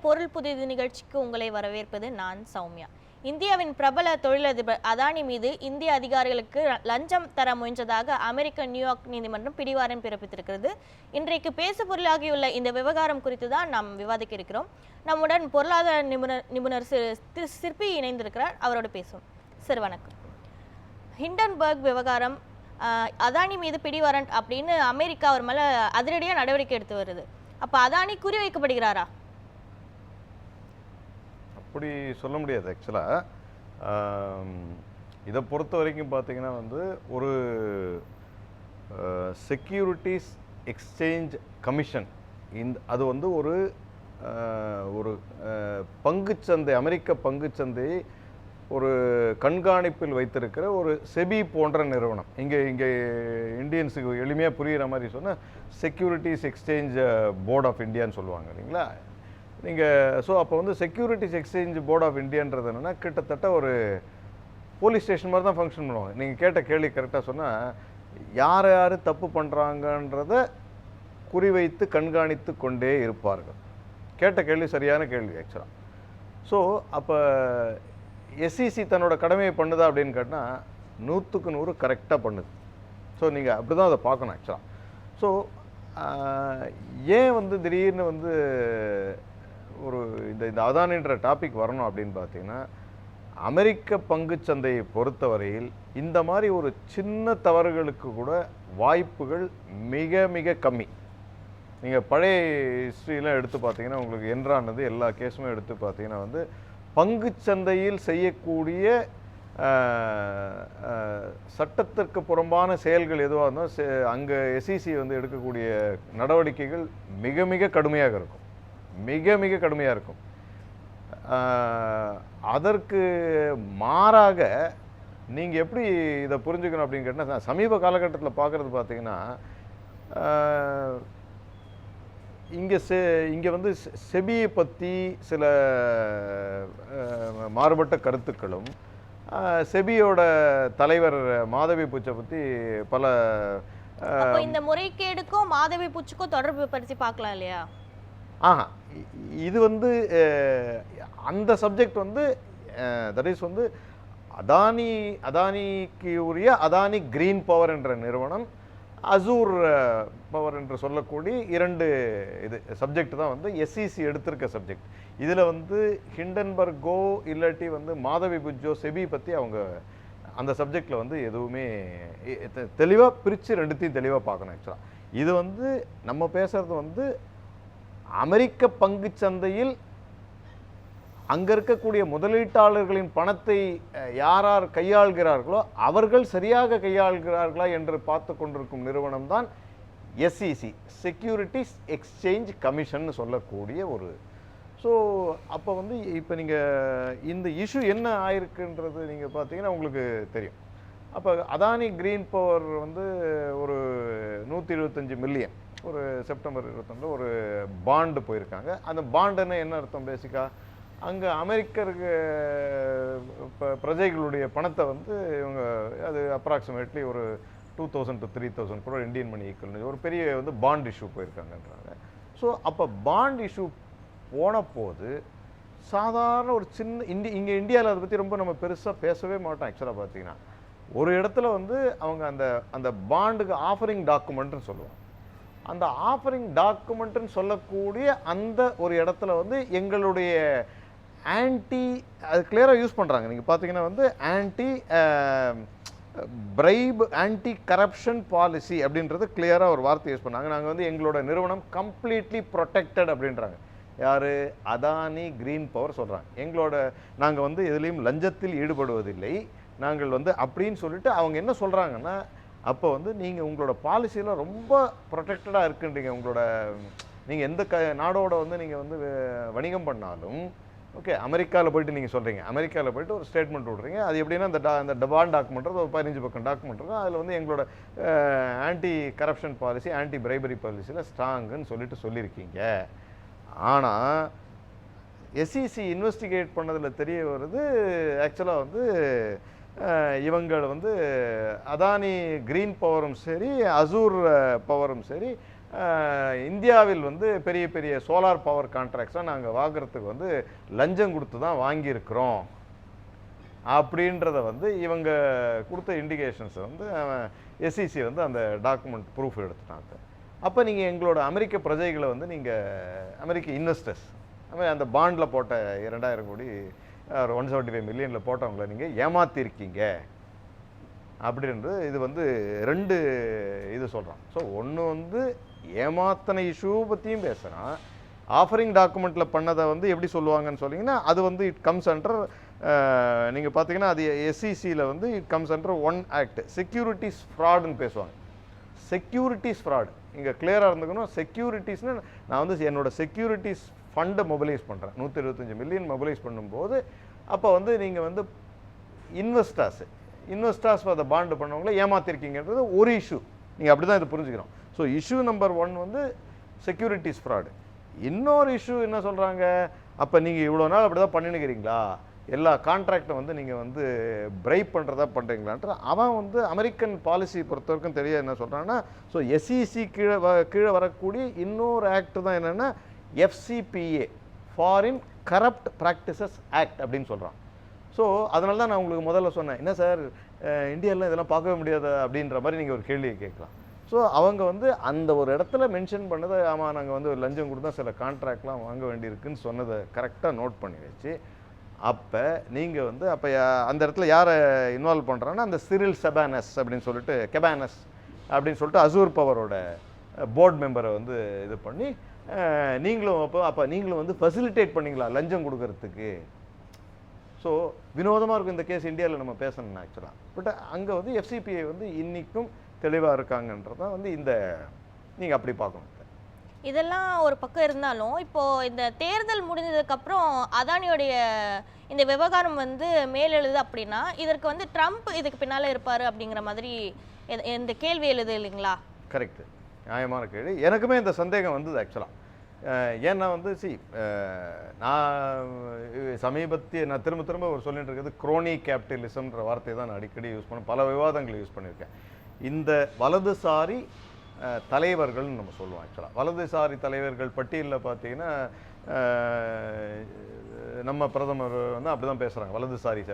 பொருள் புதிது நிகழ்ச்சிக்கு உங்களை வரவேற்பது நான் சௌமியா. இந்தியாவின் பிரபல தொழிலதிபர் அதானி மீது இந்திய அதிகாரிகளுக்கு லஞ்சம் தர முயன்றதாக அமெரிக்க நியூயார்க் நீதிமன்றம் பிடிவாரண்ட் பிறப்பித்திருக்கிறது. இன்றைக்கு பேசு பொருளாகியுள்ள இந்த விவகாரம் குறித்து தான் நாம் விவாதிக்க இருக்கிறோம். நம்முடன் பொருளாதார நிபுணர் சிற்பி இணைந்திருக்கிறார். அவரோடு பேசுவோம். சார் வணக்கம். ஹிண்டன்பர்க் விவகாரம், அதானி மீது பிடிவாரண்ட் அப்படின்னு அமெரிக்கா அவர் மேல அதிரடியாக நடவடிக்கை எடுத்து வருது. அப்ப அதானி குறிவைக்கப்படுகிறாரா? அப்படி சொல்ல முடியாது. ஆக்சுவலாக இதை பொறுத்த வரைக்கும் பார்த்தீங்கன்னா ஒரு செக்யூரிட்டிஸ் எக்ஸ்சேஞ்ச் கமிஷன் அது ஒரு ஒரு பங்குச்சந்தை, அமெரிக்க பங்குச்சந்தையை ஒரு கண்காணிப்பில் வைத்திருக்கிற ஒரு செபி போன்ற நிறுவனம். இங்கே இந்தியன்ஸுக்கு எளிமையாக புரிகிற மாதிரி சொன்னால் செக்யூரிட்டிஸ் எக்ஸ்சேஞ்ச் போர்ட் ஆஃப் இந்தியான்னு சொல்லுவாங்க இல்லைங்களா நீங்கள். ஸோ அப்போ செக்யூரிட்டிஸ் எக்ஸ்சேஞ்ச் போர்ட் ஆஃப் இந்தியான்றது என்னென்னா கிட்டத்தட்ட ஒரு போலீஸ் ஸ்டேஷன் மாதிரி தான் ஃபங்க்ஷன் பண்ணுவாங்க. நீங்கள் கேட்ட கேள்வி கரெக்டாக சொன்னால் யார் யார் தப்பு பண்ணுறாங்கன்றத குறிவைத்து கண்காணித்து கொண்டே இருப்பார்கள். கேட்ட கேள்வி சரியான கேள்வி ஆக்சுவலாக. ஸோ அப்போ எஸ்இசி தன்னோட கடமையை பண்ணுதா அப்படின்னு கேட்டால் 100க்கு 100 கரெக்டாக பண்ணுது. ஸோ நீங்கள் அப்படி தான் அதை பார்க்கணும் ஆக்சுவலாக. ஸோ ஏன் திடீர்னு ஒரு இந்த அதானின்ற டாபிக் வரணும் அப்படின்னு பார்த்தீங்கன்னா, அமெரிக்க பங்குச்சந்தையை பொறுத்தவரையில் இந்த மாதிரி ஒரு சின்ன தவறுகளுக்கு கூட வாய்ப்புகள் மிக மிக கம்மி. நீங்கள் பழைய ஹிஸ்ட்ரியெலாம் எடுத்து பார்த்தீங்கன்னா உங்களுக்கு என்ரானது எல்லா கேஸுமே எடுத்து பார்த்தீங்கன்னா பங்குச்சந்தையில் செய்யக்கூடிய சட்டத்திற்கு புறம்பான செயல்கள் எதுவாக இருந்தாலும் அங்கே எஸ்இசி எடுக்கக்கூடிய நடவடிக்கைகள் மிக மிக கடுமையாக இருக்கும், மிக மிக கடுமையாக இருக்கும். அதற்கு மாறாக நீங்கள் எப்படி இதை புரிஞ்சுக்கணும் அப்படின்னு கேட்டால், சமீப காலகட்டத்தில் பார்க்குறது பார்த்தீங்கன்னா இங்கே செபியை பற்றி சில மாறுபட்ட கருத்துக்களும், செபியோட தலைவர் மாதவி பூச்சை பற்றி பல இந்த முறைகேடுக்கும் மாதவி பூச்சுக்கும் தொடர்பு படுத்தி பார்க்கலாம் இல்லையா? இது அந்த சப்ஜெக்ட் தட் இஸ் அதானிக்கு உரிய அதானி கிரீன் பவர் என்ற நிறுவனம், அசூர் பவர் என்று சொல்லக்கூடிய 2 இது சப்ஜெக்ட் தான் எஸ்இசி எடுத்திருக்க சப்ஜெக்ட். இதில் ஹிண்டன்பர்கோ இல்லாட்டி மாதவி புஜ்ஜோ செபி பற்றி அவங்க அந்த சப்ஜெக்டில் எதுவுமே தெளிவாக பிரித்து 2த்தையும் தெளிவாக பார்க்கணும். ஆக்சுவலாக இது நம்ம பேசுகிறது அமெரிக்க பங்கு சந்தையில் அங்கே இருக்கக்கூடிய முதலீட்டாளர்களின் பணத்தை யார் யார் கையாள்கிறார்களோ அவர்கள் சரியாக கையாள்கிறார்களா என்று பார்த்து கொண்டிருக்கும் நிறுவனம் தான் எஸ்இசி, செக்யூரிட்டிஸ் எக்ஸ்சேஞ்ச் கமிஷன் சொல்லக்கூடிய ஒரு. ஸோ அப்போ இப்போ நீங்கள் இந்த இஷ்யூ என்ன ஆயிருக்குன்றது நீங்கள் பார்த்தீங்கன்னா உங்களுக்கு தெரியும். அப்போ அதானி கிரீன் பவர் ஒரு 175 மில்லியன் ஒரு செப்டம்பர் 21 ஒரு பாண்டு போயிருக்காங்க. அந்த பாண்டுன்னு என்ன அர்த்தம்? பேசிக்காக அங்கே அமெரிக்கருக்கு பிரஜைகளுடைய பணத்தை இவங்க அது அப்ராக்சிமேட்லி ஒரு 2000 to 3000 கூட இந்தியன் மணி ஈக்குவல் ஒரு பெரிய பாண்ட் இஷ்யூ போயிருக்காங்கன்றாங்க. ஸோ அப்போ பாண்ட் இஷ்யூ போன போது சாதாரண ஒரு சின்ன இங்கே இந்தியாவில் அதை பற்றி ரொம்ப நம்ம பெருசாக பேசவே மாட்டோம். ஆக்சுவலாக பார்த்தீங்கன்னா ஒரு இடத்துல அவங்க அந்த பாண்டுக்கு ஆஃபரிங் டாக்குமெண்ட்னு சொல்லுவாங்க. அந்த ஆஃபரிங் டாக்குமெண்ட்னு சொல்லக்கூடிய அந்த ஒரு இடத்துல எங்களுடைய அது கிளியராக யூஸ் பண்ணுறாங்க. நீங்கள் பார்த்தீங்கன்னா anti bribe anti corruption policy அப்படின்றது கிளியராக ஒரு வார்த்தை யூஸ் பண்ணாங்க. நாங்கள் எங்களோட நிறுவனம் கம்ப்ளீட்லி ப்ரொடெக்டட் அப்படின்றாங்க. யார்? அதானி கிரீன் பவர் சொல்கிறாங்க. நாங்கள் எதுலேயும் லஞ்சத்தில் ஈடுபடுவதில்லை நாங்கள் அப்படின்னு சொல்லிட்டு அவங்க என்ன சொல்கிறாங்கன்னா, அப்போ நீங்கள் உங்களோட பாலிசியில் ரொம்ப ப்ரொடெக்டடாக இருக்குன்றீங்க. நீங்கள் எந்த நாடோட நீங்கள் வணிகம் பண்ணாலும் ஓகே, அமெரிக்காவில் போய்ட்டு நீங்கள் சொல்கிறீங்க, அமெரிக்காவில் போய்ட்டு ஒரு ஸ்டேட்மெண்ட் விட்றீங்க. அது எப்படின்னா அந்த பாண்ட் டாக்குமெண்ட் ஒரு 15 பக்கம் டாக்குமெண்ட் இருக்கும். அதில் எங்களோட anti corruption policy, anti bribery பாலிசியில் ஸ்ட்ராங்குன்னு சொல்லியிருக்கீங்க. ஆனால் எஸ்இசி இன்வெஸ்டிகேட் பண்ணதில் தெரிய வருது ஆக்சுவலாக இவங்கள் அதானி கிரீன் பவரும் சரி, அசூர் பவரும் சரி, இந்தியாவில் வந்து பெரிய பெரிய சோலார் பவர் கான்ட்ராக்ட்ஸ்லாம் நாங்கள் வாங்குறதுக்கு வந்து லஞ்சம் கொடுத்து தான் வாங்கியிருக்கிறோம் அப்படின்றத வந்து இவங்க கொடுத்த இண்டிகேஷன்ஸை வந்து எஸ்இசி வந்து அந்த டாக்குமெண்ட் ப்ரூஃப் எடுத்துட்டாங்க. அப்போ நீங்கள் எங்களோட அமெரிக்க பிரஜைகளை வந்து நீங்கள் அமெரிக்க இன்வெஸ்டர்ஸ் அந்த பாண்டில் போட்ட 2000 கோடி 175 மில்லியனில் போட்டவங்களை நீங்கள் ஏமாத்திருக்கீங்க அப்படின்றது இது வந்து 2 இது சொல்கிறான். ஸோ ஒன்று வந்து ஏமாத்தனை இஷ்யூ பற்றியும் பேசுகிறான். ஆஃபரிங் டாக்குமெண்ட்டில் பண்ணதை வந்து எப்படி சொல்லுவாங்கன்னு சொன்னீங்கன்னா அது வந்து இட் கம்ஸ் அண்டர் நீங்கள் பார்த்தீங்கன்னா அது எஸ்இசியில் வந்து it comes under 1 act securities ஃப்ராடுன்னு பேசுவாங்க. செக்யூரிட்டிஸ் ஃப்ராடு இங்கே கிளியராக இருந்துக்கணும். செக்யூரிட்டிஸ்னு நான் வந்து என்னோட செக்யூரிட்டிஸ் ஃபண்டை மொபிலைஸ் பண்ணுறேன் 125 மில்லியன் மொபிலைஸ் பண்ணும்போது அப்போ வந்து நீங்கள் வந்து இன்வெஸ்டர்ஸ் அதை பாண்டு பண்ணவங்கள ஏமாத்திருக்கீங்கிறது ஒரு இஷ்யூ. நீங்கள் அப்படி தான் இதை புரிஞ்சுக்கணும். ஸோ இஷ்யூ நம்பர் 1 வந்து செக்யூரிட்டிஸ் ஃப்ராடு. இன்னொரு இஷ்யூ என்ன சொல்கிறாங்க, அப்போ நீங்கள் இவ்வளோ நாள் அப்படி தான் பண்ணினுக்கிறீங்களா, எல்லா கான்ட்ராக்டை வந்து நீங்கள் வந்து பிரைப் பண்ணுறதா பண்ணுறீங்களான்ற அவன் வந்து அமெரிக்கன் பாலிசி பொறுத்த வரைக்கும் தெரிய என்ன சொல்கிறான்னா, ஸோ எஸ்இசி கீழே வரக்கூடிய இன்னொரு ஆக்ட் தான் என்னென்னா FCPA foreign corrupt practices act அப்படின்னு சொல்கிறான். ஸோ அதனால தான் நான் உங்களுக்கு முதல்ல சொன்னேன், என்ன சார் இந்தியாவில் இதெல்லாம் பார்க்கவே முடியாது அப்படின்ற மாதிரி நீங்கள் ஒரு கேள்வியை கேட்கலாம். ஸோ அவங்க வந்து அந்த ஒரு இடத்துல மென்ஷன் பண்ணதை ஆமாம் நாங்கள் வந்து லஞ்சம் கொடுத்தா சில கான்ட்ராக்ட்லாம் வாங்க வேண்டியிருக்குன்னு சொன்னதை கரெக்டாக நோட் பண்ணி வச்சு அப்போ நீங்கள் வந்து அப்போ அந்த இடத்துல யாரை இன்வால்வ் பண்ணுறாங்கன்னா அந்த சிரில் செபானஸ் அப்படின்னு சொல்லிட்டு கெபானஸ் அப்படின்னு சொல்லிட்டு அசூர் பவரோட போர்டு மெம்பரை வந்து இது பண்ணி நீங்களும் அப்போ நீங்களும் வந்து ஃபெசிலிட்டேட் பண்ணிங்களா லஞ்சம் கொடுக்கறதுக்கு. ஸோ வினோதமாக இருக்கும் இந்த கேஸ் இந்தியாவில் நம்ம பேசணும் ஆக்சுவலாக. பட் அங்கே வந்து FCPA வந்து இன்றைக்கும் தெளிவாக இருக்காங்கன்றதான் வந்து இந்த நீங்கள் அப்படி பார்க்கணும். இதெல்லாம் ஒரு பக்கம் இருந்தாலும் இப்போ இந்த தேர்தல் முடிஞ்சதுக்கப்புறம் அதானியோடைய இந்த விவகாரம் வந்து மேலெழுது அப்படின்னா இதற்கு வந்து ட்ரம்ப் இதுக்கு பின்னால் இருப்பார் அப்படிங்கிற மாதிரி இந்த கேள்வி எழுது இல்லைங்களா? கரெக்டு, நியாயமான கேள்வி. எனக்குமே இந்த சந்தேகம் வந்தது ஆக்சுவலாக. ஏன்னா வந்து நான் சமீபத்திய நான் திரும்ப ஒரு சொல்லிட்டு இருக்கிறது குரோனி கேபிட்டலிசம்ன்ற வார்த்தையை தான் நான் அடிக்கடி யூஸ் பண்ணேன், பல விவாதங்களை யூஸ் பண்ணியிருக்கேன். இந்த வலதுசாரி தலைவர்கள்னு நம்ம சொல்லுவோம். ஆக்சுவலாக வலதுசாரி தலைவர்கள் பட்டியலில் பார்த்தீங்கன்னா நம்ம பிரதமர் வந்து அப்படி தான் பேசுகிறாங்க.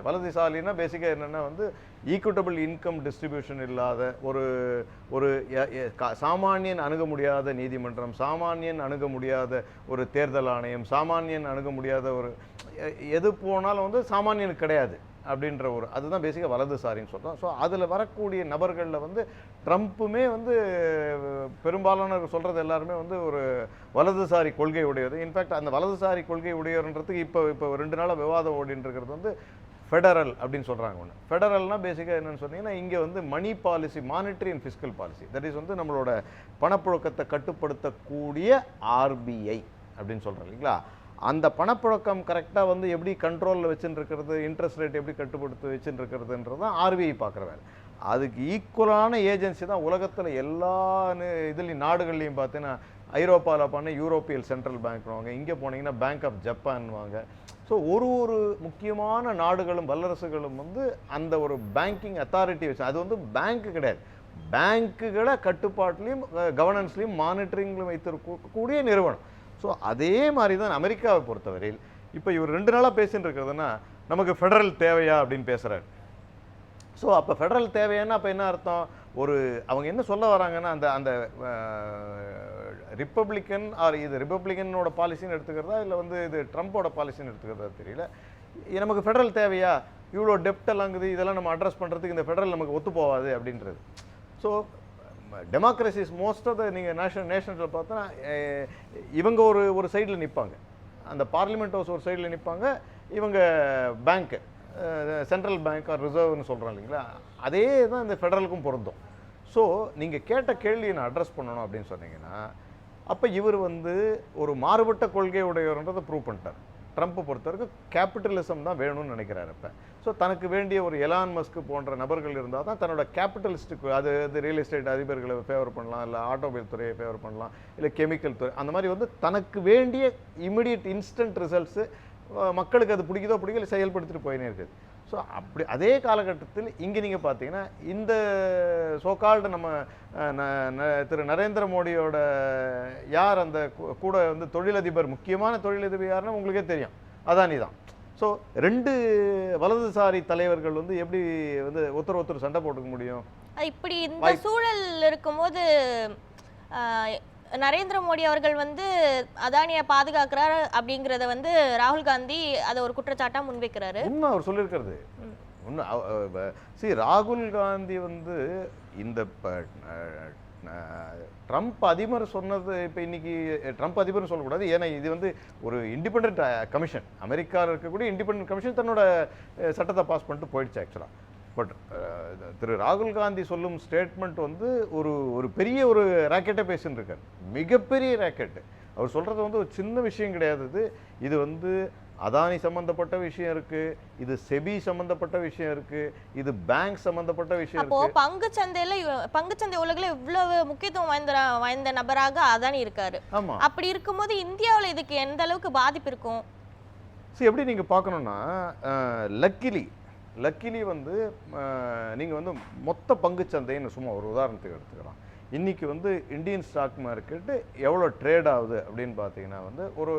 வலதுசாரினா பேசிக்காக என்னென்னா வந்து ஈக்குவிட்டபிள் இன்கம் டிஸ்ட்ரிபியூஷன் இல்லாத ஒரு சாமானியன் அணுக முடியாத நீதிமன்றம், சாமானியன் அணுக முடியாத ஒரு தேர்தல் ஆணையம், சாமானியன் அணுக முடியாத ஒரு எது போனாலும் வந்து சாமானியனுக்கு கிடையாது அப்படின்ற ஒரு அதுதான் பேசிக்காக வலதுசாரின்னு சொல்கிறோம். ஸோ அதில் வரக்கூடிய நபர்களில் வந்து ட்ரம்ப்புமே வந்து பெரும்பாலானவர் சொல்கிறது எல்லாருமே வந்து ஒரு வலதுசாரி கொள்கை உடையது. இன்ஃபேக்ட் அந்த வலதுசாரி கொள்கை உடையவன்றதுக்கு இப்போ 2 நாளாக விவாதம் ஓடின்னு இருக்கிறது வந்து ஃபெடரல் அப்படின்னு சொல்கிறாங்க. ஒன்று ஃபெடரல்னால் பேசிக்காக என்னென்னு சொன்னீங்கன்னா இங்கே வந்து money policy, monetary and fiscal policy, that is வந்து நம்மளோட பணப்புழக்கத்தை கட்டுப்படுத்தக்கூடிய RBI அப்படின்னு சொல்கிறோம் இல்லைங்களா. அந்த பணப்புழக்கம் கரெக்டாக வந்து எப்படி கண்ட்ரோலில் வச்சுருக்கிறது, இன்ட்ரெஸ்ட் ரேட் எப்படி கட்டுப்படுத்தி வச்சுருக்கிறதுன்றது தான் RBI பார்க்குற வேலை. அதுக்கு ஈக்குவலான ஏஜென்சி தான் உலகத்தில் எல்லா இதுலேயும் நாடுகள்லையும் பார்த்தீங்கன்னா ஐரோப்பாவில் பண்ண யூரோப்பியல் சென்ட்ரல் பேங்க்னுவாங்க, இங்கே போனீங்கன்னா பேங்க் ஆஃப் ஜப்பான்வாங்க. ஸோ ஒரு முக்கியமான நாடுகளும் வல்லரசுகளும் வந்து அந்த ஒரு பேங்கிங் அத்தாரிட்டி வச்சு, அது வந்து பேங்க்கு கிடையாது, பேங்க்குகளை கட்டுப்பாட்டிலையும் கவர்னன்ஸ்லையும் மானிட்டரிங்லையும் வைத்திருக்கக்கூடிய நிறுவனம். ஸோ அதே மாதிரி தான் அமெரிக்காவை பொறுத்தவரையில் இப்போ இவர் 2 நாளாக பேசின்னு இருக்கிறதுனா நமக்கு ஃபெடரல் தேவையா அப்படின்னு பேசுகிறார். ஸோ அப்போ ஃபெடரல் தேவையானா அப்போ என்ன அர்த்தம், அவங்க என்ன சொல்ல வராங்கன்னா அந்த ரிப்பப்ளிக்கன் இது ரிப்பப்ளிக்கனோட பாலிசின்னு எடுத்துக்கிறதா இல்லை வந்து இது ட்ரம்ப்போட பாலிசின்னு எடுத்துக்கிறதா தெரியல. நமக்கு ஃபெடரல் தேவையா, இவ்வளோ டெப்டெல்லாங்குது, இதெல்லாம் நம்ம அட்ரஸ் பண்ணுறதுக்கு இந்த ஃபெடரல் நமக்கு ஒத்து போகாது அப்படின்றது. So democracies most of the நீங்கள் நேஷனல் பார்த்தோன்னா இவங்க ஒரு சைடில் நிற்பாங்க, அந்த பார்லிமெண்ட் ஹவுஸ் ஒரு சைடில் நிற்பாங்க, இவங்க பேங்க்கு சென்ட்ரல் பேங்க் ஆர் ரிசர்வ்னு சொல்கிறோம் இல்லைங்களா, அதே தான் இந்த ஃபெடரலுக்கும் பொருந்தும். ஸோ நீங்கள் கேட்ட கேள்வியை நான் அட்ரஸ் பண்ணணும் அப்படின்னு சொன்னீங்கன்னா அப்போ இவர் வந்து ஒரு மாறுபட்ட கொள்கை உடையவர்ன்றதை ப்ரூவ் பண்ணிட்டார். ட்ரம்ப்பை பொறுத்தவரைக்கும் கேபிட்டலிசம் தான் வேணும்னு நினைக்கிறார் இப்போ. ஸோ தனக்கு வேண்டிய ஒரு எலான் மஸ்க் போன்ற நபர்கள் இருந்தால் தான் தன்னோட கேபிட்டலிஸ்ட்டுக்கு அது ரியல் எஸ்டேட் அதிபர்களை ஃபேவர் பண்ணலாம், இல்லை ஆட்டோமொபைல் துறையை ஃபேவர் பண்ணலாம், இல்லை கெமிக்கல் துறை, அந்த மாதிரி வந்து தனக்கு வேண்டிய இமிடியட் இன்ஸ்டன்ட் ரிசல்ட்ஸு மக்களுக்கு அது பிடிக்குதோ பிடிக்கல செயல்படுத்திட்டு போயினே இருக்குது. ஸோ அப்படி அதே காலகட்டத்தில் இங்கே நீங்கள் பார்த்தீங்கன்னா இந்த சோகால்டு நம்ம திரு நரேந்திர மோடியோட யார் அந்த கூட வந்து தொழிலதிபர், முக்கியமான தொழிலதிபர் யாருன்னா உங்களுக்கே தெரியும், அதானி தான். ஸோ 2 வலதுசாரி தலைவர்கள் வந்து எப்படி வந்து ஒருத்தர் சண்டை போட்டுக்க முடியும்? இப்படி இந்த சூழல் இருக்கும்போது நரேந்திர மோடி அவர்கள் வந்து அதானியை பாதுகாக்கிறார் அப்படிங்கிறத வந்து ராகுல் காந்தி அதை ஒரு குற்றச்சாட்டா முன்வைக்கிறாரு. உண்மை அவர் சொல்லியிருக்கிறது உண்மை. ராகுல் காந்தி வந்து இந்த ட்ரம்ப் அதிபர் சொன்னது, இப்போ இன்னைக்கு ட்ரம்ப் அதிபர் சொல்லக்கூடாது, ஏன்னா இது வந்து ஒரு இண்டிபெண்ட் கமிஷன், அமெரிக்காவில் இருக்கக்கூடிய இண்டிபெண்ட் கமிஷன் தன்னோட சட்டத்தை பாஸ் பண்ணிட்டு போயிடுச்சு ஆக்சுவலாக. பட் திரு ராகுல் காந்தி சொல்லும் ஸ்டேட்மெண்ட் வந்து ஒரு பெரிய ஒரு ராக்கெட்டை பேசின்னு இருக்கார், மிகப்பெரிய ராக்கெட்டு. அவர் சொல்கிறது வந்து ஒரு சின்ன விஷயம் கிடையாது. இது வந்து அதானி சம்பந்தப்பட்ட விஷயம் இருக்கு, இது செபி சம்பந்தப்பட்ட விஷயம் இருக்கு, இது பேங்க் சம்பந்தப்பட்ட விஷயம் இருக்கு. அப்போ பங்குச்சந்தை உலகில் இவ்வளவு முக்கியத்துவம் வாய்ந்த நபராக அதானி இருக்காரு. ஆமா, அப்படி இருக்கும்போது இந்தியாவில் இதுக்கு எந்த அளவுக்கு பாதிப்பு இருக்கும்? எப்படி நீங்க பார்க்கணும்னா, லக்கிலி வந்து நீங்கள் வந்து மொத்த பங்குச்சந்தைன்னு சும்மா ஒரு உதாரணத்துக்கு எடுத்துக்கலாம். இன்றைக்கி வந்து இந்தியன் ஸ்டாக் மார்க்கெட்டு எவ்வளோ ட்ரேட் ஆகுது அப்படின்னு பார்த்தீங்கன்னா வந்து ஒரு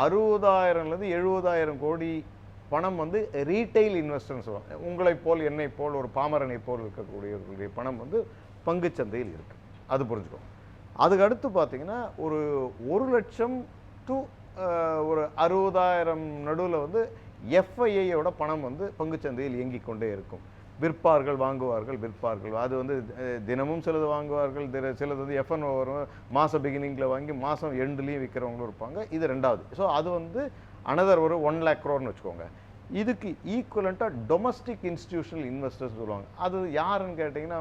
60,000லேருந்து 70,000 கோடி பணம் வந்து ரீட்டைல் இன்வெஸ்டர்னு சொல்லுவாங்க. உங்களைப் போல் என்னை போல் ஒரு பாமரனை போல் இருக்கக்கூடியவர்களுடைய பணம் வந்து பங்குச்சந்தையில் இருக்குது, அது புரிஞ்சுக்கோங்க. அதுக்கு அடுத்து பார்த்தீங்கன்னா ஒரு 1 லட்சம் டு ஒரு 60,000 நடுவில் வந்து எஃப்ஐஐயோட பணம் வந்து பங்குச்சந்தையில் இயங்கிக் கொண்டே இருக்கும். விற்பார்கள், வாங்குவார்கள், விற்பார்கள். அது வந்து தினமும் சிலது வாங்குவார்கள், சிலது வந்து எஃப்என்ஓ வரும், மாத பிகினிங்கில் வாங்கி மாதம் எண்டுலேயும் விற்கிறவங்களும் இருப்பாங்க. இது 2வது. ஸோ அது வந்து அனதர் ஒரு 1 lakh crore வச்சுக்கோங்க. இதுக்கு ஈக்குவலண்ட்டாக டொமஸ்டிக் இன்ஸ்டிடியூஷனல் இன்வெஸ்டர்ஸ் சொல்லுவாங்க. அது யாருன்னு கேட்டிங்கன்னா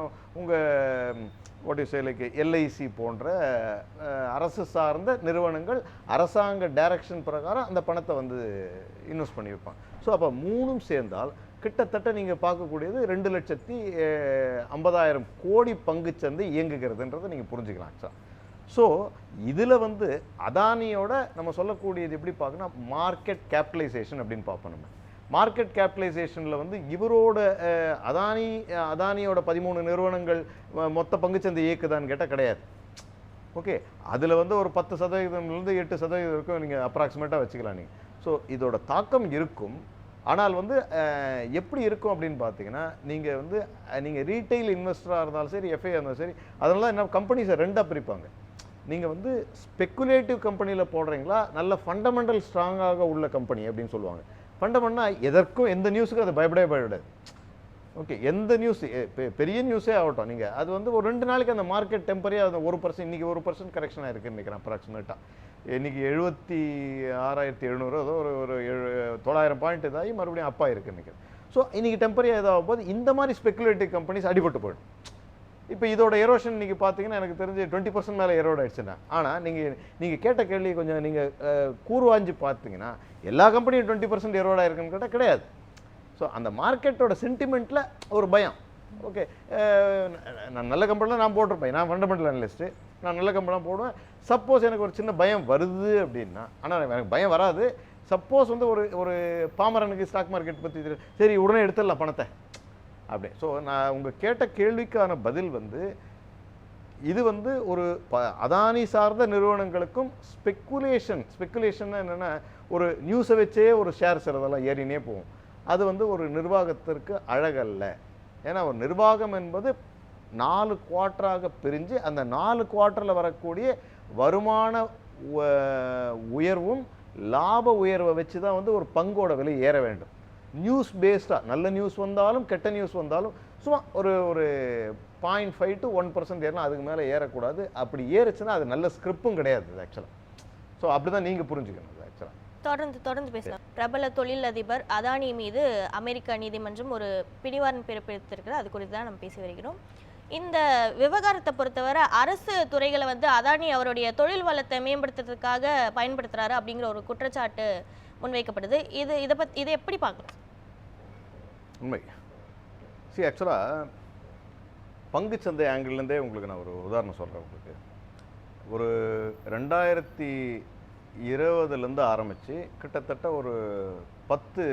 லைக் எல்ஐசி போன்ற அரசு சார்ந்த நிறுவனங்கள் அரசாங்க டைரக்ஷன் பிரகாரம் அந்த பணத்தை வந்து இன்வெஸ்ட் பண்ணி வைப்பாங்க. ஸோ அப்போ 3ம் சேர்ந்தால் கிட்டத்தட்ட நீங்கள் பார்க்கக்கூடியது 2,50,000 கோடி பங்குச்சந்தை இயங்குகிறதுன்றதை நீங்கள் புரிஞ்சுக்கலாம் ஆக்சுவலாக. ஸோ இதில் வந்து அதானியோட நம்ம சொல்லக்கூடியது எப்படி பார்க்கணும், மார்க்கெட் கேபிட்டலைசேஷன் அப்படின்னு பார்ப்போம். நம்ம மார்க்கெட் கேபிட்டலைசேஷனில் வந்து இவரோட அதானியோட 13 நிறுவனங்கள் மொத்த பங்குச்சந்தை இயக்குதான்னு கேட்டால் கிடையாது. ஓகே, அதில் வந்து ஒரு 10%லேருந்து 8% வரைக்கும் நீங்கள் அப்ராக்சிமேட்டாக வச்சுக்கலாம் நீங்கள். ஸோ இதோட தாக்கம் இருக்கும். ஆனால் வந்து எப்படி இருக்கும் அப்படின்னு பார்த்தீங்கன்னா, நீங்கள் ரீட்டைல் இன்வெஸ்டராக இருந்தாலும் சரி, எஃப்ஐஆர் இருந்தாலும் சரி, அதனால என்ன கம்பெனிஸை 2ஆக பிரிப்பாங்க. நீங்கள் வந்து ஸ்பெக்குலேட்டிவ் கம்பெனியில் போடுறீங்களா, நல்ல ஃபண்டமெண்டல் ஸ்ட்ராங்காக உள்ள கம்பெனி அப்படின்னு சொல்லுவாங்க. ஃபண்டமெண்டல்னா எதற்கும் எந்த நியூஸுக்கும் அது பயப்படாது. ஓகே, எந்த நியூஸ் பெரிய நியூஸே ஆகட்டும், நீங்கள் அது வந்து ஒரு 2 நாளைக்கு அந்த மார்க்கெட் டெம்பரரியாக அது 1%, இன்றைக்கி 1% கரெக்ஷனாக இருக்குன்னு நினைக்கிறேன் அப்ராக்சிமேட்டாக. இன்றைக்கி 76,700 ஏதோ ஒரு 900 பாயிண்ட் இதாகி மறுபடியும் அப்பா இருக்குன்னு நினைக்கிறேன். ஸோ இன்றைக்கி டெம்பரரியாக இதாகும் போது இந்த மாதிரி ஸ்பெக்குலேட்டிவ் கம்பெனிஸ் அடிபட்டு போயிடும். இப்போ இதோட எரோஷன் இன்றைக்கி பார்த்தீங்கன்னா எனக்கு தெரிஞ்சு 20% மேலே எரோட் ஆயிடுச்சுன்னா. ஆனால் நீங்கள் கேட்ட கேள்வி கொஞ்சம் நீங்கள் கூர்வாஞ்சு பார்த்தீங்கன்னா எல்லா கம்பெனியும் 20% எரோட் ஆயிருக்குன்னு கேட்டால் கிடையாது. ஸோ அந்த மார்க்கெட்டோட சென்டிமெண்ட்டில் ஒரு பயம். ஓகே, நான் நல்ல கம்பெனிலாம் நான் போட்டிருப்பேன், நான் ஃபண்டமெண்டல் அனலிஸ்ட்டு, நான் நல்ல கம்பெனிலாம் போடுவேன். சப்போஸ் எனக்கு ஒரு சின்ன பயம் வருது அப்படின்னா, ஆனால் எனக்கு பயம் வராது. சப்போஸ் வந்து ஒரு பாமரனுக்கு ஸ்டாக் மார்க்கெட் பற்றி தெரியும், சரி உடனே எடுத்துடலாம் பணத்தை அப்படி. ஸோ நான் உங்கள் கேட்ட கேள்விக்கான பதில் வந்து இது வந்து ஒரு அதானி சார்ந்த நிறுவனங்களுக்கும் ஸ்பெக்குலேஷன் என்னென்னா ஒரு நியூஸை வச்சே ஒரு ஷேர்ஸ் அதெல்லாம் ஏறினே போகும். அது வந்து ஒரு நிர்வாகத்திற்கு அழகல்ல. ஏன்னா ஒரு நிர்வாகம் என்பது 4 குவார்ட்டராக பிரிஞ்சு அந்த 4 குவார்ட்டரில் வரக்கூடிய வருமான உயர்வும் லாப உயர்வை வச்சு தான் வந்து ஒரு பங்கோட விலை ஏற வேண்டும். நியூஸ் பேஸ்டாக நல்ல நியூஸ் வந்தாலும் கெட்ட நியூஸ் வந்தாலும் சும்மா ஒரு 0.5 to 1% ஏறலாம், அதுக்கு மேலே ஏறக்கூடாது. அப்படி ஏறுச்சுன்னா அது நல்ல ஸ்கிரிப்பும் கிடையாது ஆக்சுவலாக. ஸோ அப்படி தான் நீங்கள் புரிஞ்சுக்கணும் ஆக்சுவலாக. தொடர்ந்து பேசலாம். பிரபல தொழிலதிபர் அதானி மீது அமெரிக்க நீதிமன்றம் ஒரு பிடிவாரண்ட் பிறப்பித்திருக்கிறது, அது குறித்து தான் நம்ம பேசி வருகிறோம். இந்த விவகாரத்தை பொறுத்தவரை அரசு துறைகளை வந்து அதானி அவருடைய தொழில் வளத்தை மேம்படுத்துறதுக்காக பயன்படுத்துறாரு அப்படிங்கிற ஒரு குற்றச்சாட்டு முன்வைக்கப்படுது. இதை எப்படி பார்க்கலாம்? உண்மை. ஆக்சுவலாக பங்குச்சந்தை ஆங்கிள்லேருந்தே உங்களுக்கு நான் ஒரு உதாரணம் சொல்கிறேன். உங்களுக்கு ஒரு 2020லேருந்து ஆரம்பித்து கிட்டத்தட்ட ஒரு 10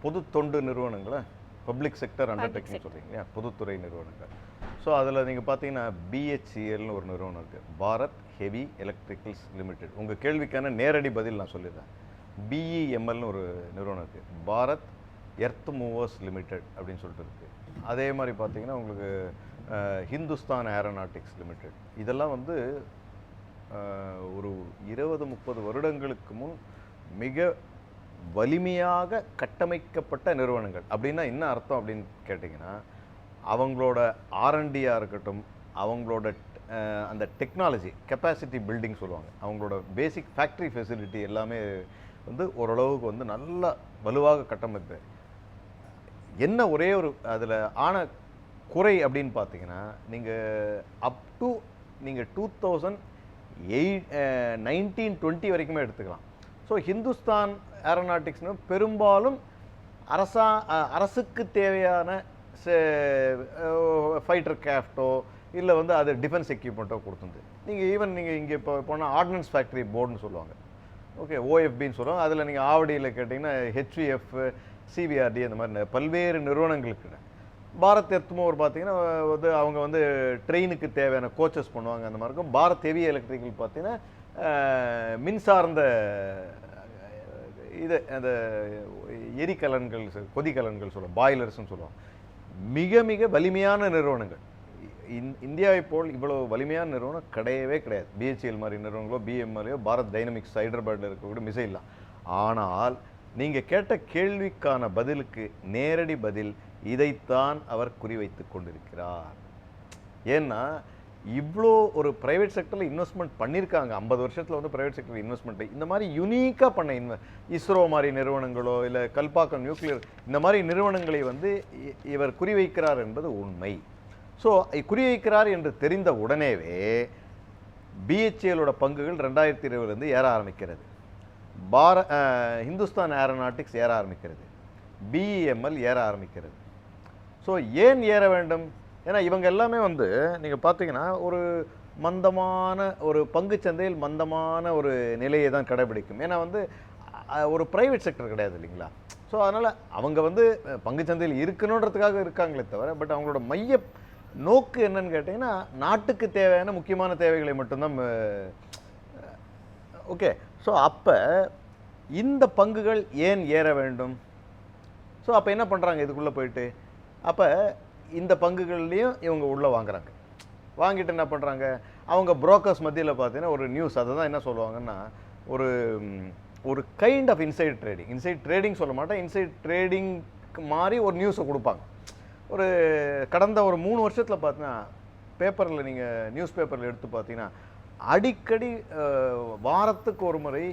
பொது தொண்டு நிறுவனங்களை, பப்ளிக் செக்டர் அண்டர்டேக்கிங் சொல்கிறீங்க, பொதுத்துறை நிறுவனங்கள். ஸோ அதில் நீங்கள் பார்த்தீங்கன்னா பிஹெச்இஎல்னு ஒரு நிறுவனம் இருக்குது, பாரத் ஹெவி எலக்ட்ரிக்கல்ஸ் லிமிடெட். உங்கள் கேள்விக்கான நேரடி பதில் நான் சொல்லிடுறேன். பிஇஎம்எல்னு ஒரு நிறுவனம் இருக்குது, பாரத் எர்த் மூவர்ஸ் லிமிடெட் அப்படின்னு சொல்லிட்டு இருக்குது. அதே மாதிரி பார்த்தீங்கன்னா உங்களுக்கு ஹிந்துஸ்தான் ஏரோநாட்டிக்ஸ் லிமிடெட். இதெல்லாம் வந்து ஒரு 20-30 வருடங்களுக்கு முன் மிக வலிமையாக கட்டமைக்கப்பட்ட நிறுவனங்கள். அப்படின்னா என்ன அர்த்தம் அப்படின்னு கேட்டிங்கன்னா, அவங்களோட ஆர்என்டியாக இருக்கட்டும், அவங்களோட அந்த டெக்னாலஜி கெப்பாசிட்டி பில்டிங் சொல்லுவாங்க, அவங்களோட பேசிக் ஃபேக்ட்ரி ஃபெசிலிட்டி எல்லாமே வந்து ஓரளவுக்கு வந்து நல்லா வலுவாக கட்டமைப்பு. என்ன ஒரே ஒரு அதில் ஆன குறை அப்படின்னு பார்த்தீங்கன்னா, நீங்கள் அப் டு நீங்கள் 1920 வரைக்குமே எடுத்துக்கலாம். ஸோ ஹிந்துஸ்தான் ஏரோநாட்டிக்ஸ்னு பெரும்பாலும் அரசுக்கு தேவையான ஃபைட்டர் கிராஃப்டோ இல்லை வந்து அது டிஃபென்ஸ் எக்யூப்மெண்ட்டோ கொடுத்துருந்து. நீங்கள் இங்கே இப்போ போனால் ஆர்டினன்ஸ் ஃபேக்ட்ரி போர்டுன்னு சொல்லுவாங்க, ஓகே, ஓஎஃபின்னு சொல்லுவாங்க. அதில் நீங்கள் ஆவடியில் கேட்டிங்கன்னா ஹெச்விஎஃப், சிபிஆர்டி அந்த மாதிரி பல்வேறு நிறுவனங்களுக்கு. பாரத் எர்த் மூவர் பார்த்தீங்கன்னா வந்து அவங்க வந்து ட்ரெயினுக்கு தேவையான கோச்சஸ் பண்ணுவாங்க, அந்த மாதிரி இருக்கும். பாரத் ஹெவி எலக்ட்ரிக்கல் பார்த்தீங்கன்னா மின்சார்ந்த இது அந்த எரிக்கலன்கள், கொதிக்கலன்கள் சொல்லுவோம், பாய்லர்ஸ்ன்னு சொல்லுவோம். மிக மிக வலிமையான நிறுவனங்கள். இந்தியாவை போல் இவ்வளோ வலிமையான நிறுவனம் கிடையவே கிடையாது. பிஹெச்எல் மாதிரி நிறுவனங்களோ, பிஎம்எல்லையோ, பாரத் டைனமிக்ஸ் ஹைதராபாத்தில் இருக்கக்கூடிய மிசைல்லாம். ஆனால் நீங்கள் கேட்ட கேள்விக்கான பதிலுக்கு நேரடி பதில் இதைத்தான் அவர் குறிவைத்து கொண்டிருக்கிறார். ஏன்னா இவ்வளோ ஒரு ப்ரைவேட் செக்டரில் இன்வெஸ்ட்மெண்ட் பண்ணியிருக்காங்க. 50 வருஷத்தில் வந்து ப்ரைவேட் செக்டர் இன்வெஸ்ட்மெண்ட் இந்த மாதிரி யுனீக்காக பண்ண இஸ்ரோ மாதிரி நிறுவனங்களோ இல்லை கல்பாக்கம் நியூக்ளியர் இந்த மாதிரி நிறுவனங்களை வந்து இவர் குறிவைக்கிறார் என்பது உண்மை. ஸோ குறிவைக்கிறார் என்று தெரிந்த உடனேவே பிஹெச்ஏலோட பங்குகள் 2020 ஏற ஆரம்பிக்கிறது, ஹிந்துஸ்தான் ஏரோநாட்டிக்ஸ் ஏற ஆரம்பிக்கிறது, பிஇஎம்எல் ஏற ஆரம்பிக்கிறது. ஸோ ஏன் ஏற வேண்டும்? ஏன்னா இவங்க எல்லாமே வந்து நீங்கள் பார்த்தீங்கன்னா ஒரு மந்தமான ஒரு பங்குச்சந்தையில் மந்தமான ஒரு நிலையை தான் கடைபிடிக்கும். ஏன்னா வந்து ஒரு ப்ரைவேட் செக்டர் கிடையாது இல்லைங்களா. ஸோ அதனால் அவங்க வந்து பங்குச்சந்தையில் இருக்கணுன்றதுக்காக இருக்காங்களே தவிர, பட் அவங்களோட மைய நோக்கு என்னன்னு கேட்டிங்கன்னா நாட்டுக்கு தேவையான முக்கியமான தேவைகளை மட்டும்தான். ஓகே, ஸோ அப்போ இந்த பங்குகள் ஏன் ஏற வேண்டும்? ஸோ அப்போ என்ன பண்ணுறாங்க இதுக்குள்ளே போயிட்டு, அப்போ இந்த பங்குகள்லேயும் இவங்க உள்ளே வாங்குறாங்க. வாங்கிட்டு என்ன பண்ணுறாங்க, அவங்க புரோக்கர்ஸ் மத்தியில் பார்த்தீங்கன்னா ஒரு நியூஸ், அதை தான் என்ன சொல்லுவாங்கன்னா ஒரு ஒரு கைண்ட் ஆஃப் இன்சைட் ட்ரேடிங் சொல்ல மாட்டேன், இன்சைட் ட்ரேடிங்க்கு மாதிரி ஒரு நியூஸை கொடுப்பாங்க. ஒரு கடந்த ஒரு 3 வருஷத்தில் பார்த்தீங்கன்னா பேப்பரில், நீங்கள் நியூஸ் பேப்பரில் எடுத்து பார்த்தீங்கன்னா அடிக்கடி வாரத்துக்கு ஒரு முறை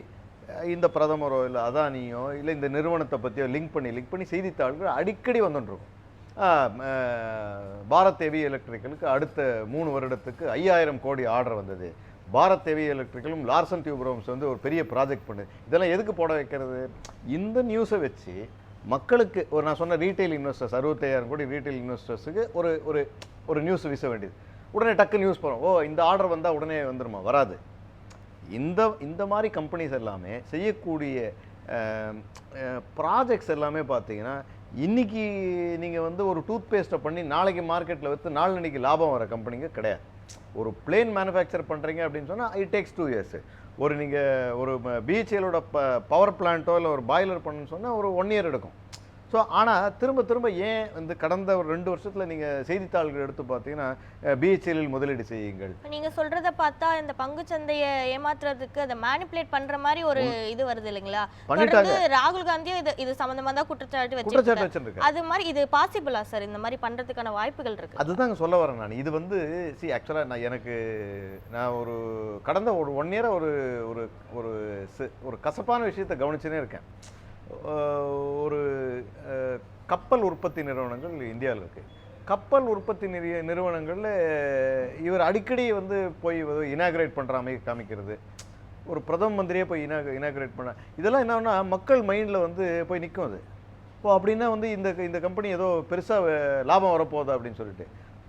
இந்த பிரதமரோ இல்லை அதானியோ இல்லை இந்த நிறுவனத்தை பற்றியோ லிங்க் பண்ணி செய்தித்தாள்கள் அடிக்கடி வந்துட்டுருக்கும். பாரத் ஹெவி எலக்ட்ரிக்கலுக்கு அடுத்த 3 வருடத்துக்கு 5000 கோடி ஆர்டர் வந்தது, பாரத் ஹெவி எலக்ட்ரிக்கலும் லார்சன் டியூப்ரோம்ஸ் வந்து ஒரு பெரிய ப்ராஜெக்ட் பண்ணுது. இதெல்லாம் எதுக்கு போட வைக்கிறது? இந்த நியூஸை வச்சு மக்களுக்கு ஒரு, நான் சொன்ன ரீட்டைல் இன்வெஸ்டர்ஸ் 65,000 கோடி ரீட்டைல் இன்வெஸ்டர்ஸுக்கு ஒரு ஒரு ஒரு நியூஸ் வீச வேண்டியது. உடனே டக்கு நியூஸ் போகிறோம், ஓ இந்த ஆர்டர் வந்தால் உடனே வந்துடுமா? வராது. இந்த மாதிரி கம்பெனிஸ் எல்லாமே செய்யக்கூடிய ப்ராஜெக்ட்ஸ் எல்லாமே பார்த்தீங்கன்னா, இன்றைக்கி நீங்கள் வந்து ஒரு டூத் பேஸ்ட்டை பண்ணி நாளைக்கு மார்க்கெட்டில் விற்று நாளன்னைக்கு லாபம் வர கம்பெனிங்க கிடையாது. ஒரு பிளேன் மேனுஃபேக்சர் பண்ணுறீங்க அப்படின்னு சொன்னால் இட் டேக்ஸ் 2 இயர்ஸ். ஒரு நீங்கள் ஒரு பிஹெச்எலோட பவர் பிளான்ட்டோ இல்லை ஒரு பாய்லர் பண்ணுன்னு சொன்னால் ஒரு 1 இயர் எடுக்கும். ஸோ ஆனால் திரும்ப ஏன் இந்த கடந்த ஒரு 2 வருஷத்தில் நீங்கள் செய்தித்தாள்கள் எடுத்து பார்த்தீங்கன்னா பிஹெச்எல்லில் முதலீடு செய்யுங்கள். நீங்கள் சொல்கிறத பார்த்தா இந்த பங்குச்சந்தையை ஏமாத்துறதுக்கு அதை மேனிப்புலேட் பண்ணுற மாதிரி ஒரு இது வருது இல்லைங்களா? பண்ணிட்டாங்க. ராகுல் காந்தியும் இது சம்மந்தமாக தான் குற்றச்சாட்டு வச்சிருக்காரு. அது மாதிரி இது பாசிபிளா சார்? இந்த மாதிரி பண்ணுறதுக்கான வாய்ப்புகள் இருக்குது? அதுதாங்க சொல்ல வரேன் நான். இது வந்து ஆக்சுவலாக நான் ஒரு கடந்த ஒரு 1 இயரை ஒரு கசப்பான விஷயத்தை கவனிச்சுனே இருக்கேன். ஒரு கப்பல் உற்பத்தி நிறுவனங்கள் இந்தியாவில் இருக்குது. கப்பல் உற்பத்தி நிறுவனங்களில் இவர் அடிக்கடி வந்து போய் இனாகிரேட் பண்ணுற மாதிரி காமிக்கிறது, ஒரு பிரதம மந்திரியே போய் இனாகிரேட் பண்ண, இதெல்லாம் என்னன்னா மக்கள் மைண்டில் வந்து போய் நிற்கும். அது இப்போ அப்படின்னா வந்து இந்த கம்பெனி ஏதோ பெருசாக லாபம் வரப்போகுது அப்படின்னு சொல்லிட்டு.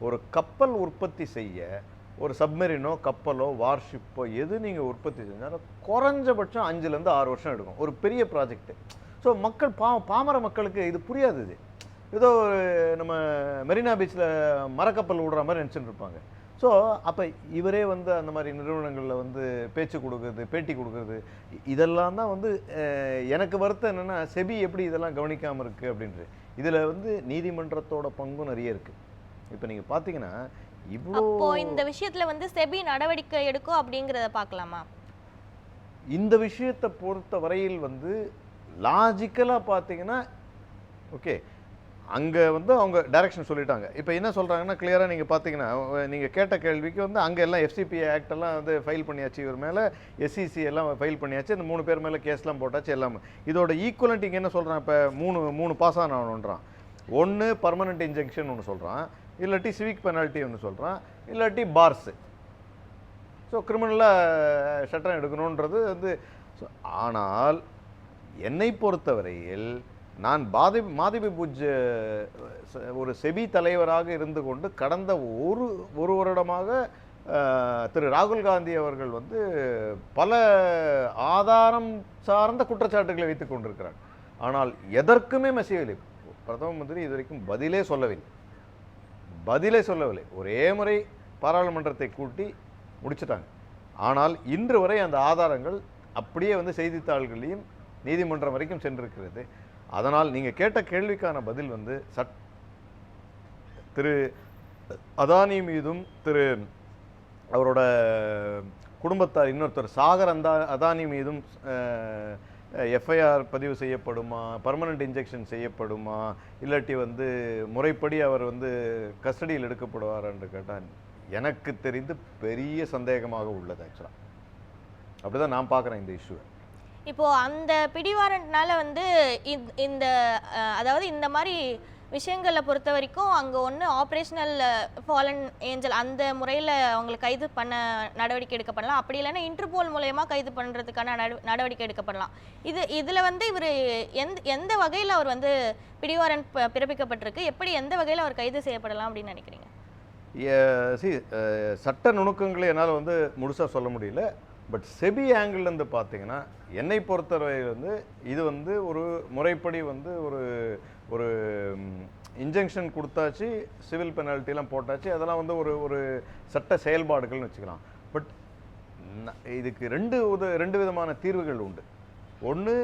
ஒரு கப்பல் உற்பத்தி செய்ய ஒரு சப்மெரினோ கப்பலோ வார்ஷிப்போ எது நீங்கள் உற்பத்தி செஞ்சாலும் குறைஞ்சபட்சம் 5 to 6 வருஷம் எடுக்கும், ஒரு பெரிய ப்ராஜெக்ட்டு. ஸோ ஸோ மக்கள் பாமர மக்களுக்கு இது புரியாது. இது ஏதோ நம்ம மெரினா பீச்சில் மரக்கப்பல் விடுற மாதிரி நினச்சிட்டு இருப்பாங்க. ஸோ அப்போ இவரே வந்து அந்த மாதிரி நிறுவனங்களில் வந்து பேச்சு கொடுக்குறது, பேட்டி கொடுக்குறது, இதெல்லாம் தான் வந்து எனக்கு வருத்தம் என்னென்னா, செபி எப்படி இதெல்லாம் கவனிக்காமல் இருக்குது அப்படின்றது. இதில் வந்து நீதிமன்றத்தோட பங்கும் நிறைய இருக்குது. இப்போ நீங்கள் பார்த்தீங்கன்னா அப்போ இந்த விஷயத்துல வந்து செபி நடவடிக்கை எடுக்கும் அப்படிங்கிறத பார்க்கலாமா? இந்த விஷயத்தை பொறுத்த வரையில் வந்து லாஜிக்கலாக பார்த்தீங்கன்னா ஓகே, அங்கே வந்து அவங்க டைரக்ஷன் சொல்லிட்டாங்க. இப்போ என்ன சொல்கிறாங்கன்னா, கிளியராக நீங்கள் பார்த்தீங்கன்னா, நீங்கள் கேட்ட கேள்விக்கு வந்து அங்கே எல்லாம் FCPA ஆக்ட் எல்லாம் வந்து ஃபைல் பண்ணியாச்சு, இவர் மேலே SEC எல்லாம் ஃபைல் பண்ணியாச்சு, இந்த 3 பேர் மேலே கேஸ்லாம் போட்டாச்சு எல்லாமே. இதோட ஈக்குவலண்ட் இங்கே என்ன சொல்கிறான், இப்போ மூணு பாஸ் ஆனவன்றான். ஒன்று பர்மனெண்ட் இன்ஜெக்ஷன் ஒன்று சொல்கிறான், இல்லாட்டி சிவிக் பெனால்ட்டி ஒன்று சொல்கிறான், இல்லாட்டி பார்ஸு. ஸோ கிரிமினலாக சட்டம் எடுக்கணுன்றது வந்து. ஆனால் என்னை பொறுத்தவரையில் நான் மாதவி புஜ் ஒரு செபி தலைவராக இருந்து கொண்டு கடந்த ஒரு வருடமாக திரு ராகுல் காந்தி அவர்கள் வந்து பல ஆதாரம் சார்ந்த குற்றச்சாட்டுகளை வைத்துக் கொண்டிருக்கிறார். ஆனால் எதற்குமே மெசேஜ் பிரதம மந்திரி இதுவரைக்கும் பதிலே சொல்லவில்லை. ஒரே முறை பாராளுமன்றத்தை கூட்டி முடிச்சிட்டாங்க. ஆனால் இன்று வரை அந்த ஆதாரங்கள் அப்படியே வந்து செய்தித்தாள்களையும் நீதிமன்றம் வரைக்கும் சென்றிருக்கிறது. அதனால் நீங்கள் கேட்ட கேள்விக்கான பதில் வந்து திரு அதானி மீதும் அவரோட குடும்பத்தார் இன்னொருத்தர் சாகர் அதானி மீதும் FIR பதிவு செய்யப்படுமா, பர்மனெண்ட் இன்ஜெக்ஷன் செய்யப்படுமா, இல்லாட்டி வந்து முறைப்படி அவர் வந்து கஸ்டடியில் எடுக்கப்படுவார் என்று கேட்டால் எனக்கு தெரிந்து பெரிய சந்தேகமாக உள்ளது. ஆக்சுவலாக அப்படிதான் நான் பார்க்குறேன் இந்த இஷ்யூவை. இப்போ அந்த பிடிவாரண்ட்னால வந்து இந்த அதாவது இந்த மாதிரி விஷயங்களை பொறுத்த வரைக்கும் அங்கே ஒன்று ஆப்ரேஷனல் ஃபாலன் ஏஞ்சல் அந்த முறையில் அவங்களை கைது பண்ண நடவடிக்கை எடுக்கப்படலாம். அப்படி இல்லைன்னா இன்டர்போல் மூலயமா கைது பண்ணுறதுக்கான நடவடிக்கை எடுக்கப்படலாம். இதில் வந்து இவர் எந்த வகையில் அவர் வந்து பிடிவாரண்ட் பிறப்பிக்கப்பட்டிருக்கு, எப்படி எந்த வகையில் அவர் கைது செய்யப்படலாம் அப்படின்னு நினைக்கிறீங்க? சட்ட நுணுக்கங்களை என்னால் வந்து முழுசாக சொல்ல முடியல. பட் செபி ஆங்கிள்லேருந்து பார்த்தீங்கன்னா என்னை பொறுத்தவரை வந்து இது வந்து ஒரு முறைப்படி வந்து ஒரு இன்ஜெக்ஷன் கொடுத்தாச்சு, சிவில் பெனால்ட்டிலாம் போட்டாச்சு, அதெல்லாம் வந்து ஒரு சட்ட செயல்பாடுகள்னு வச்சுக்கலாம். பட் இதுக்கு ரெண்டு விதமான தீர்வுகள் உண்டு. ஒன்று,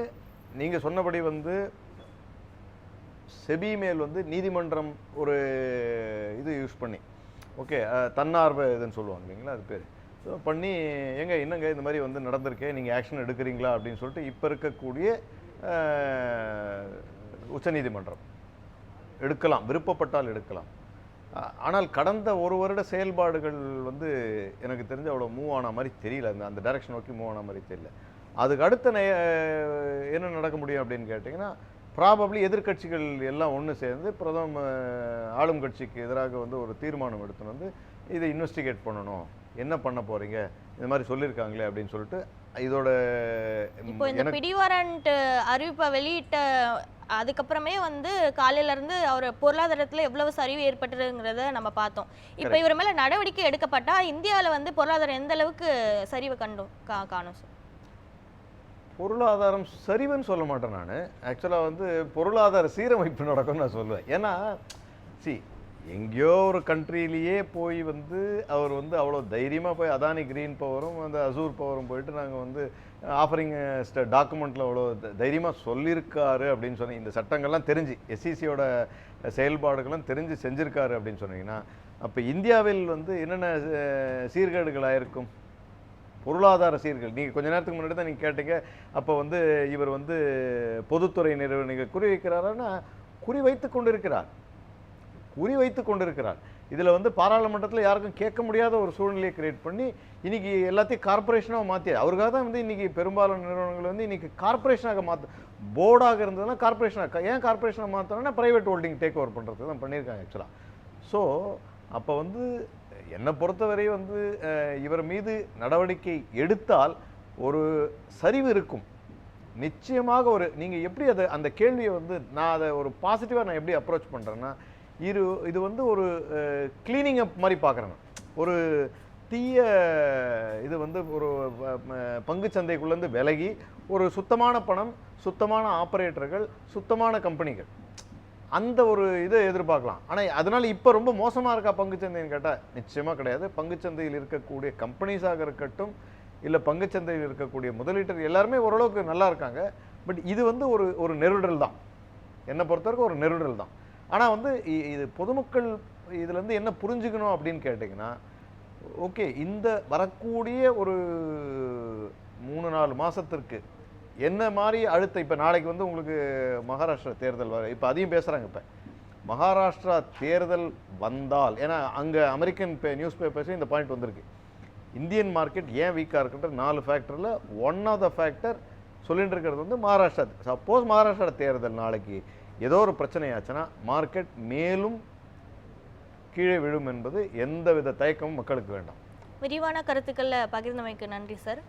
நீங்கள் சொன்னபடி வந்து செபி மேல் வந்து நீதிமன்றம் ஒரு இது யூஸ் பண்ணி ஓகே தன்னார்வ இதுன்னு சொல்லுவாங்க இல்லைங்களா, அது பேர் பண்ணி என்னங்க இந்த மாதிரி வந்து நடந்திருக்கேன், நீங்கள் ஆக்ஷன் எடுக்கிறீங்களா அப்படின்னு சொல்லிட்டு இப்போ இருக்கக்கூடிய உச்சநீதிமன்றம் எடுக்கலாம், விருப்பப்பட்டால் எடுக்கலாம். ஆனால் கடந்த ஒரு வருட செயல்பாடுகள் வந்து எனக்கு தெரிஞ்சு அவ்வளோ மூவ் ஆன மாதிரி தெரியல, அந்த டைரக்ஷன் நோக்கி மூவ் ஆன மாதிரி தெரியல. அதுக்கு அடுத்த என்ன நடக்க முடியும் அப்படின்னு கேட்டிங்கன்னா, ப்ராபப்ளி எதிர்கட்சிகள் எல்லாம் ஒன்று சேர்ந்து ஆளும் கட்சிக்கு எதிராக வந்து ஒரு தீர்மானம் எடுத்துன்னு வந்து இதை இன்வெஸ்டிகேட் பண்ணணும், என்ன பண்ண போறீங்க, இந்த மாதிரி சொல்லியிருக்காங்களே அப்படின்னு சொல்லிட்டு இதோட இப்போ இந்த பிடிவாரண்ட் அறிவிப்பை வெளியிட்ட அதுக்கப்புறமே வந்து காலையில இருந்து அவர் பொருளாதாரத்தில் எவ்வளவு சரிவு ஏற்பட்டுங்கிறத நம்ம பார்த்தோம். இப்போ இவர் மேல நடவடிக்கை எடுக்கப்பட்டா இந்தியாவில் வந்து பொருளாதாரம் எந்த அளவுக்கு சரிவு காணும்? பொருளாதாரம் சரிவுன்னு சொல்ல மாட்டேன் நான். ஆக்சுவலாக வந்து பொருளாதார சீரமைப்பு நடக்கும்னு நான் சொல்லுவேன். ஏன்னா எங்கேயோ ஒரு கண்ட்ரிலேயே போய் வந்து அவர் வந்து அவ்வளோ தைரியமாக போய் அதானி கிரீன் பவரும் அந்த அசூர் பவரும் போயிட்டு நாங்கள் வந்து ஆஃபரிங் டாக்குமெண்ட்டில் அவ்வளோ தைரியமாக சொல்லியிருக்காரு அப்படின்னு சொன்னீங்க. இந்த சட்டங்கள்லாம் தெரிஞ்சு SECயோட செயல்பாடுகளும் தெரிஞ்சு செஞ்சுருக்காரு அப்படின்னு சொன்னீங்கன்னா, அப்போ இந்தியாவில் வந்து என்னென்ன சீர்கேடுகள் ஆயிருக்கும்? பொருளாதார சீர்கள். நீங்கள் கொஞ்ச நேரத்துக்கு முன்னாடி தான் நீங்கள் கேட்டீங்க, அப்போ வந்து இவர் வந்து பொதுத்துறை நிறுவனங்கள் குறிவைக்கிறாரான்னா குறிவைத்து கொண்டிருக்கிறார். இதில் வந்து பாராளுமன்றத்தில் யாருக்கும் கேட்க முடியாத ஒரு சூழ்நிலையை கிரியேட் பண்ணி இன்னைக்கு எல்லாத்தையும் கார்பரேஷனாக மாற்றி, அவருக்காக தான் வந்து இன்னைக்கு பெரும்பாலான நிறுவனங்கள் வந்து இன்னைக்கு கார்பரேஷனாக போர்டாக இருந்ததுன்னா கார்பரேஷனாக, ஏன் கார்பரேஷனாக மாற்றணும்னா ப்ரைவேட் ஹோல்டிங் டேக் ஓவர் பண்ணுறது தான் பண்ணியிருக்காங்க ஆக்சுவலாக. ஸோ அப்போ வந்து என்னை பொறுத்தவரை வந்து இவர் மீது நடவடிக்கை எடுத்தால் ஒரு சரிவு இருக்கும் நிச்சயமாக. நீங்கள் எப்படி அந்த கேள்வியை வந்து நான் அதை ஒரு பாசிட்டிவாக நான் எப்படி அப்ரோச் பண்ணுறேன்னா, இது வந்து ஒரு கிளீனிங் அப் மாதிரி பார்க்குறேன். ஒரு தீய இது வந்து ஒரு பங்கு சந்தைக்குள்ளேருந்து விலகி ஒரு சுத்தமான பணம் சுத்தமான ஆப்ரேட்டர்கள், சுத்தமான கம்பெனிகள், அந்த ஒரு இதை எதிர்பார்க்கலாம். ஆனால் அதனால் இப்போ ரொம்ப மோசமாக இருக்கா பங்குச்சந்தைன்னு கேட்டால் நிச்சயமாக கிடையாது. பங்குச்சந்தையில் இருக்கக்கூடிய கம்பெனிஸாக இருக்கட்டும், இல்லை பங்குச்சந்தையில் இருக்கக்கூடிய முதலீட்டர் எல்லாருமே ஓரளவுக்கு நல்லா இருக்காங்க. பட் இது வந்து ஒரு நெருடல் தான், என்னை பொறுத்தவரைக்கும் ஒரு நெருடல் தான். ஆனால் வந்து இது பொதுமக்கள் இதுலேருந்து என்ன புரிஞ்சுக்கணும் அப்படின்னு கேட்டிங்கன்னா, ஓகே, இந்த வரக்கூடிய ஒரு 3-4 மாதத்திற்கு என்ன மாதிரி அழுத்தம், இப்போ நாளைக்கு வந்து உங்களுக்கு மகாராஷ்டிரா தேர்தல் வர, இப்போ அதையும் பேசுகிறாங்க. இப்போ மகாராஷ்டிரா தேர்தல் வந்தால், ஏன்னா அங்கே அமெரிக்கன் நியூஸ் பேப்பர்ஸே இந்த பாயிண்ட் வந்திருக்கு, இந்தியன் மார்க்கெட் ஏன் வீக்காக இருக்குன்ற 4 ஃபேக்டரில் ஒன் ஆஃப் த ஃபேக்டர் சொல்லிட்டு இருக்கிறது வந்து மகாராஷ்டிரா. சப்போஸ் மகாராஷ்டிரா தேர்தல் நாளைக்கு ஏதோ ஒரு பிரச்சனையாச்சுன்னா மார்க்கெட் மேலும் கீழே விழும் என்பது எந்தவித தயக்கமும் மக்களுக்கு வேண்டாம். விரிவான கருத்துக்களை பகிர்ந்தமைக்கு நன்றி சார்.